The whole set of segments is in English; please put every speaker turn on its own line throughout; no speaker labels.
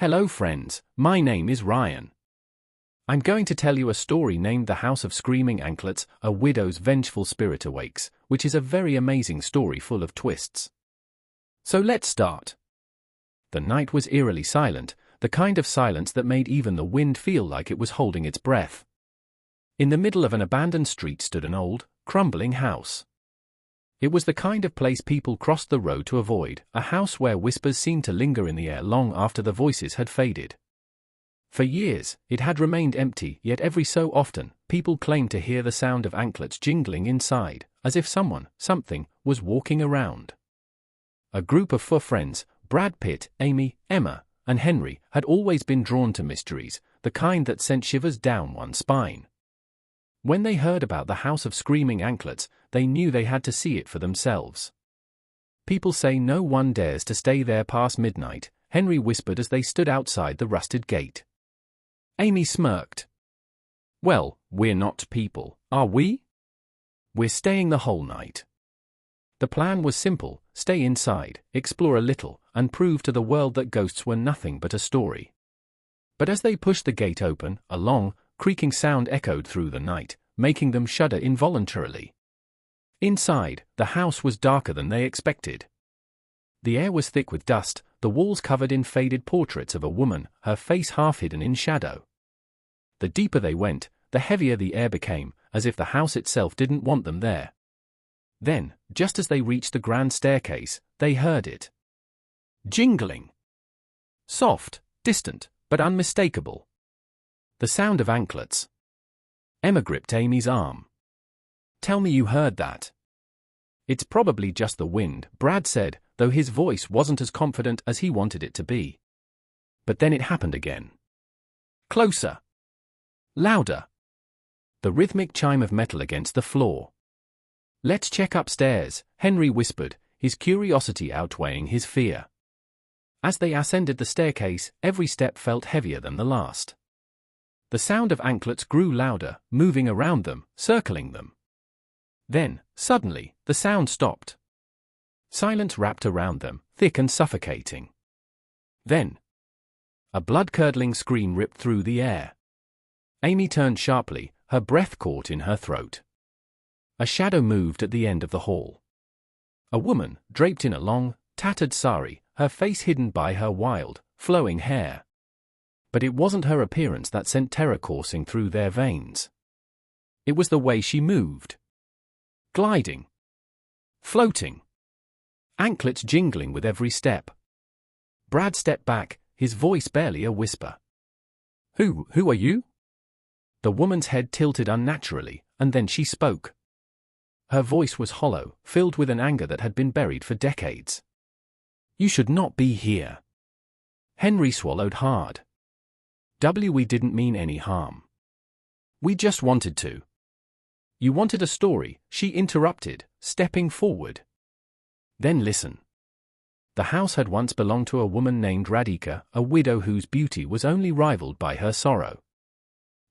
Hello friends, my name is Ryan. I'm going to tell you a story named The House of Screaming Anklets, A Widow's Vengeful Spirit Awakes, which is a very amazing story full of twists. So let's start. The night was eerily silent, the kind of silence that made even the wind feel like it was holding its breath. In the middle of an abandoned street stood an old, crumbling house. It was the kind of place people crossed the road to avoid, a house where whispers seemed to linger in the air long after the voices had faded. For years, it had remained empty, yet every so often, people claimed to hear the sound of anklets jingling inside, as if something, was walking around. A group of 4 friends, Brad Pitt, Amy, Emma, and Henry, had always been drawn to mysteries, the kind that sent shivers down one's spine. When they heard about the House of Screaming Anklets, they knew they had to see it for themselves. People say no one dares to stay there past midnight, Henry whispered as they stood outside the rusted gate. Amy smirked. Well, we're not people, are we? We're staying the whole night. The plan was simple: stay inside, explore a little, and prove to the world that ghosts were nothing but a story. But as they pushed the gate open, a long, creaking sound echoed through the night, making them shudder involuntarily. Inside, the house was darker than they expected. The air was thick with dust, the walls covered in faded portraits of a woman, her face half hidden in shadow. The deeper they went, the heavier the air became, as if the house itself didn't want them there. Then, just as they reached the grand staircase, they heard it. Jingling. Soft, distant, but unmistakable. The sound of anklets. Emma gripped Amy's arm. Tell me you heard that. It's probably just the wind, Brad said, though his voice wasn't as confident as he wanted it to be. But then it happened again. Closer. Louder. The rhythmic chime of metal against the floor. Let's check upstairs, Henry whispered, his curiosity outweighing his fear. As they ascended the staircase, every step felt heavier than the last. The sound of anklets grew louder, moving around them, circling them. Then, suddenly, the sound stopped. Silence wrapped around them, thick and suffocating. Then, a blood-curdling scream ripped through the air. Amy turned sharply, her breath caught in her throat. A shadow moved at the end of the hall. A woman, draped in a long, tattered sari, her face hidden by her wild, flowing hair. But it wasn't her appearance that sent terror coursing through their veins. It was the way she moved. Gliding. Floating. Anklets jingling with every step. Brad stepped back, his voice barely a whisper. Who are you? The woman's head tilted unnaturally, and then she spoke. Her voice was hollow, filled with an anger that had been buried for decades. You should not be here. Henry swallowed hard. We didn't mean any harm. We just wanted to. You wanted a story, she interrupted, stepping forward. Then listen. The house had once belonged to a woman named Radhika, a widow whose beauty was only rivaled by her sorrow.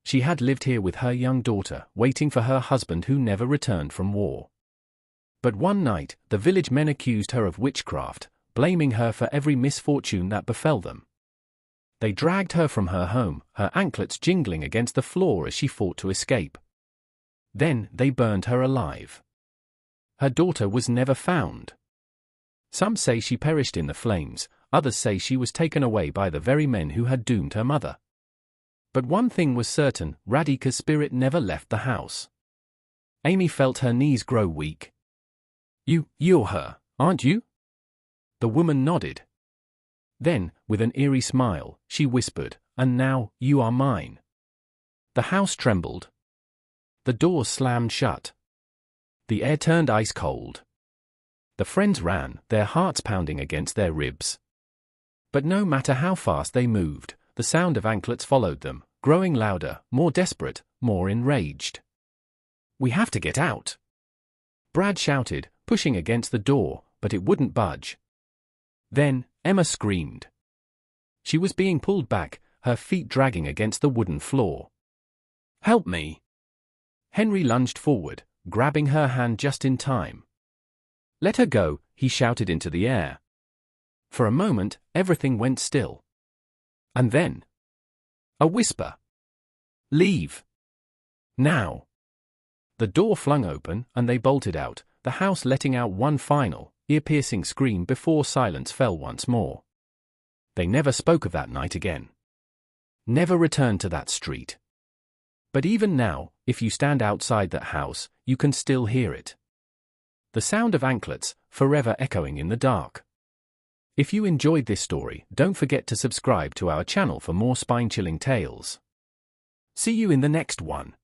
She had lived here with her young daughter, waiting for her husband who never returned from war. But one night, the village men accused her of witchcraft, blaming her for every misfortune that befell them. They dragged her from her home, her anklets jingling against the floor as she fought to escape. Then they burned her alive. Her daughter was never found. Some say she perished in the flames, others say she was taken away by the very men who had doomed her mother. But one thing was certain, Radhika's spirit never left the house. Amy felt her knees grow weak. You're her, aren't you? The woman nodded. Then, with an eerie smile, she whispered, and now, you are mine. The house trembled. The door slammed shut. The air turned ice cold. The friends ran, their hearts pounding against their ribs. But no matter how fast they moved, the sound of anklets followed them, growing louder, more desperate, more enraged. We have to get out. Brad shouted, pushing against the door, but it wouldn't budge. Then, Emma screamed. She was being pulled back, her feet dragging against the wooden floor. Help me! Henry lunged forward, grabbing her hand just in time. Let her go, he shouted into the air. For a moment, everything went still. And then a whisper. "Leave. Now." The door flung open and they bolted out, the house letting out one final, ear-piercing scream before silence fell once more. They never spoke of that night again. Never returned to that street. But even now, if you stand outside that house, you can still hear it. The sound of anklets, forever echoing in the dark. If you enjoyed this story, don't forget to subscribe to our channel for more spine-chilling tales. See you in the next one.